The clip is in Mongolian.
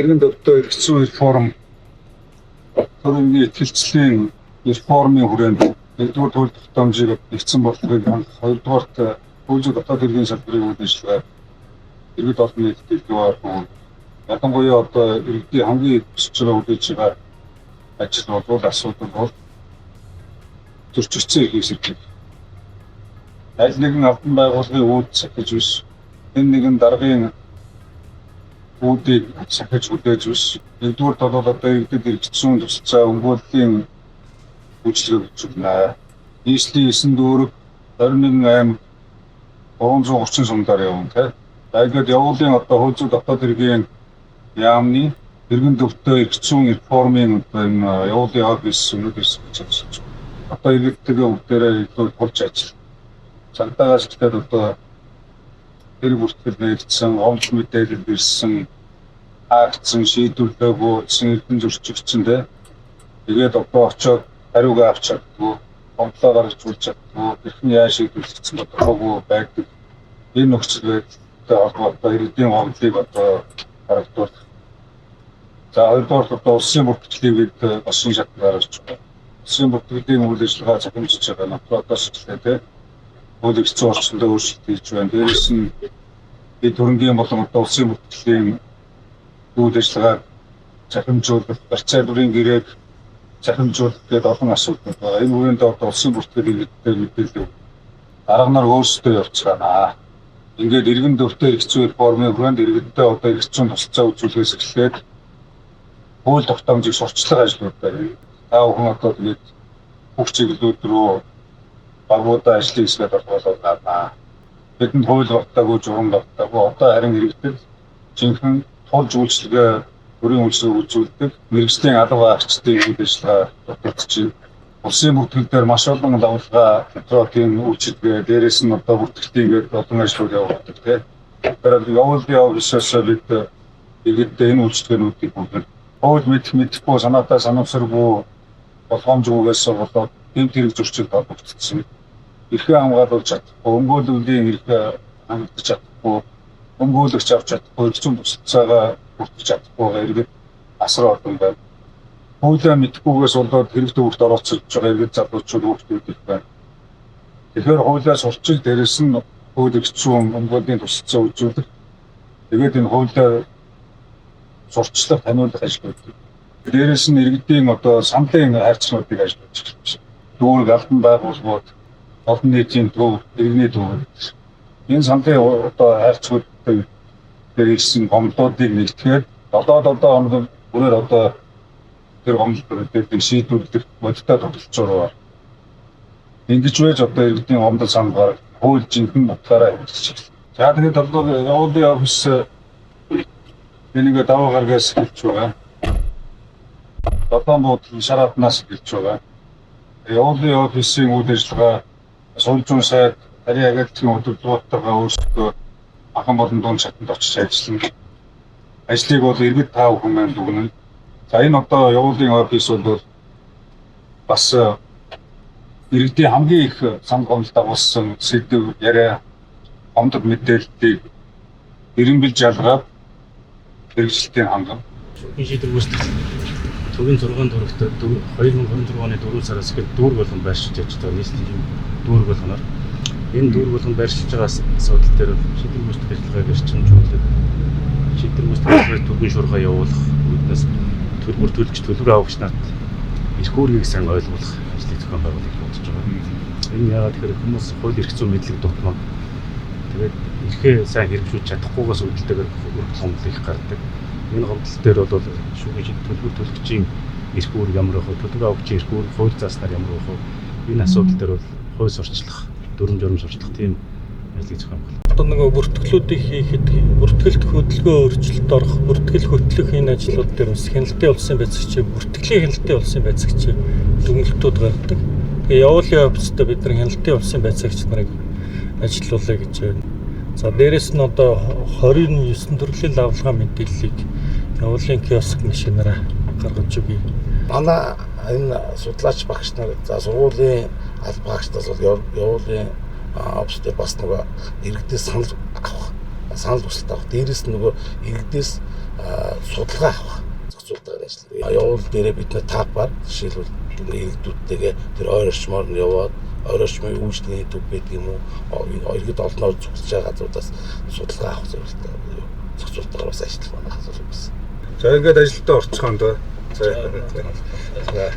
иргэн төвтэй хэрэгцсэн реформ төрийн ихтгэлцлийн реформын хүрээнд нэгдүгээр төрөлх тогтоомжийг нэгдсэн болохыг хангах, хоёрдугаарт хуулийн дотоод хэргийн салбарын үйл ажиллагаа иргэд олон нийтэд илүүгээр ялангуяа одоо иргэдийн хамгийн хүсэж байгаа үйл ажиллагаа ажил бол асуудал бол зөрчигдсөн эрхийг сэргийлэх. Аль нэгэн албан байгууллагын үүд сахиж биш, энэ нэгэн даргын үүдийг сахиж хүлээж биш. Нэгдүгээр бол одоо иргэдэд хэрэгжсэн тусалцаа өмгөөллийн үйлчлэг гэж байна. Нийслэлийн 9 дүүрэг 21 аймаг 330 сумдаар явна тийм. За ингээд явуулын одоо хуулийн дотоод хэргийн яамны иргэн төвтэй хэрэгжсэн реформын энэ явуулын офис өнөөдөөс хийж байна. Одоо иргэдтэйгээ бүгдээрээ илүү тулж ажил. Цагдаагаас ихтэй одоо хэрэг бүртгэл нэгдсэн, онц мэдээлэл ирсэн, хаагдсан, шийдвэрлээгүй, эрдэн зөрчигдсөн тийм. Тэгээд одоо очоод хариугаа авч чаддгүй, гомдлоо гаргаж үзүүлж чаддгүй, хэрхэн яаж шийдвэрлэгдсэн тодорхойгүй байдаг. Энэ нөхцөл байдалтай холбоотой иргэдийн гомдлыг одоо харагдуулах. За хоёрдугаар одоо улсын бүртгэлийг бид бас шинэ шатнд гаргаж байна. Улсын бүртгэлийн үйл ажиллагаа захимжиж байгаа нотолоос ихтэй хуулийн хэцүү орчиндөө өөрчлөлт хийж байна. Дээрээс нь бид хөрөнгийн болон одоо улсын бүртгэлийн үйл ажиллагааг захимжуулах, барьцаа бүрийн гэрээг захимжуулах гэдэг олон асуудал байна. Энэ үеинд одоо улсын бүртгэл иргэдтэй мэдээлэл дарга нар өөрсдөө явуулцгаана. Ингээд иргэн төвтэй хэрэгцээ реформын хүрээнд иргэдтэй одоо хэрэгцээ тусалцаа үзүүлэхээс эхлээд хууль тогтоомжийг сурчлах ажлууд байна. Та бүхэн одоо тэгээд бүх чиглэлүүд рүү багуудаа ажлыг хийгээд орхуулаад байна. Бидэнд хууль багтаагүй, журам багтаагүй. Одоо харин иргэдэд жинхэнэ тулж үйлчлэгээ, бүрийн үйлчлэгээ үзүүлдэг мэргэжлийн алба агчдын үйл ажиллагаа дутагдчих. Улсын бүртгэл дээр маш олон давлгаа, патротын үйлчлэгээ, дээрээс нь одоо бүртгэлтийгээд олон ажлууд явуулдаг тийм. Тэгэхээр явуулын офисоос бид иргэдтэй энэ үйлчлэгээнүүдийг бүгд хууль мэдэхгүй, санаатай санамсаргүй болгоомжгүйгээс болоод гэмт хэрэг зөрчилд холбогдсон. Эрхээ хамгаалуулж чадахгүй, өмгөөллийн эрхээ хангаж чадахгүй, өмгөөлөгч авч чадахгүй, эрчим тусалцаагаа бүртгэж чадахгүй иргэд асар олон байна. Хуулиа мэдхгүйгээс болоод хэрэг төвөрт оролцож байгаа иргэд залуучууд хүүхдүүд их байна. Тэгэхээр хуулиа сурчил дээрээс нь хууль эрхцүүн өмгөөлийн тусалцаа үзүүлэх. Тэгээд энэ хуулиа сурчлах, таниулах ажил үүдэг. Дээрээс нь иргэдийн одоо саналын хайрцагнуудыг ажиллаж байна. Дүүрэг албан байгууллагууд, олон нийтийн төв, иргэний төв. Энэ саналын одоо хайрцагнуудыг ирсэн гомдлуудыг нэгтгэхэд 7 хоног бүрээр одоо тэр гомдлуудыг шийдвэрлэх модтой тогтолцоороо. Ингэж байж одоо иргэдийн гомдол санал гарах, хууль жинхэнэ утгаараа хэрэгжиж байна. За тэгээд одоо явуулын офис энийг даваа гаргаас хэлж байгаа. Дотоод буудлын шараатнаас хэлж байгаа. Явуулын офисын үйл ажиллагаа сул зүүн сайд харийн агентлагийн удирдлагуудтайгаа өөрсдөө ахан болон дунд шатанд очиж ажиллана. Ажлыг бол иргэд таа бүхэн маань дүгнэн. За энэ одоо явуулын офис бол бас иргэдийн хамгийн их санал гомдол дагуулсан сэдв яриа, гомдол мэдээллийг эренбил жалгаад хэрэгжилтийн хангам. Шүүхийн шийдвэр гүйцэтгэх төвийн 6 дөрөвт 2026 оны 4 сараас гээд дүүрэг болгон байршиж яаж байгаа нийслэлийн дүүрэг болгоноор энэ дүүрэг болгон байршиж байгаа асуудал дээр шийдвэр гүйцэтгэх ажиллагааг эрчимжүүлэх, шийдвэр гүйцэтгэх ажиллагааг төвийн шуурга явуулах, үүднээс төлбөр төлж төлбөр авагч нарт эрх үүргийг сайн ойлгуулах ажлыг зохион байгуулах бодож байгаа. Энэ яагаад тэгэхээр хүмүүс хууль эрх зүйн мэдлэг дутмаг тэгээд эрхээ сайн хэрэгжүүлж чадахгүйгээс үүдэлтэйгээр гомдол их гардаг. Энэ гомдол дээр бол шүүхийн шийдвэр төлбөр төлөгчийн эрх үүрэг ямар байх вэ? Төлбөр авагчийн эрх үүрэг хууль зааснаар ямар байх вэ? Энэ асуудал дээр бол хууль сурчлах, дүрм журм сурчлах тийм ажлыг зохион байгуулах. Одоо нөгөө бүртгэлүүдийг хийхэд бүртгэлт хөдөлгөөн өөрчлөлт орох, бүртгэл хөтлөх энэ ажлууд дээр бас хяналтын улсын байцаагчийн бүртгэлийн хяналтын улсын байцаагчийн дүгнэлтүүд гаргадаг. Тэгээ явуулын офистой бид нар хяналтын улсын байцаагч нарыг ажилуулъя гэж байна. За дээрэс нь одоо 29 төрлийн давлгаа мэдээллийг явуулын киоск машинаараа гаргаж өгье. Манай энэ судлаач багш нар за сургуулийн албаагчдаас бол явуулын офстэй бас нөгөө иргэдээс санал авах санал хүсэлт авах. Дээрээс нь нөгөө иргэдээс судалгаа авах зохицуулдаг ажил. Явуул дээрээ бид нэ тапаар жишээлбэл иргэдүүдтэйгээ тэр ойр орчмоор нь яваад ойр орчмын үйлчлэгийн төв байдаг юм уу? Иргэд олноор зүгсэж байгаа газруудаас судалгаа авах зорилттой зохицуулдаг бас ажил манай асуулт байсан. За ингээд ажилдаа орцгоонд. За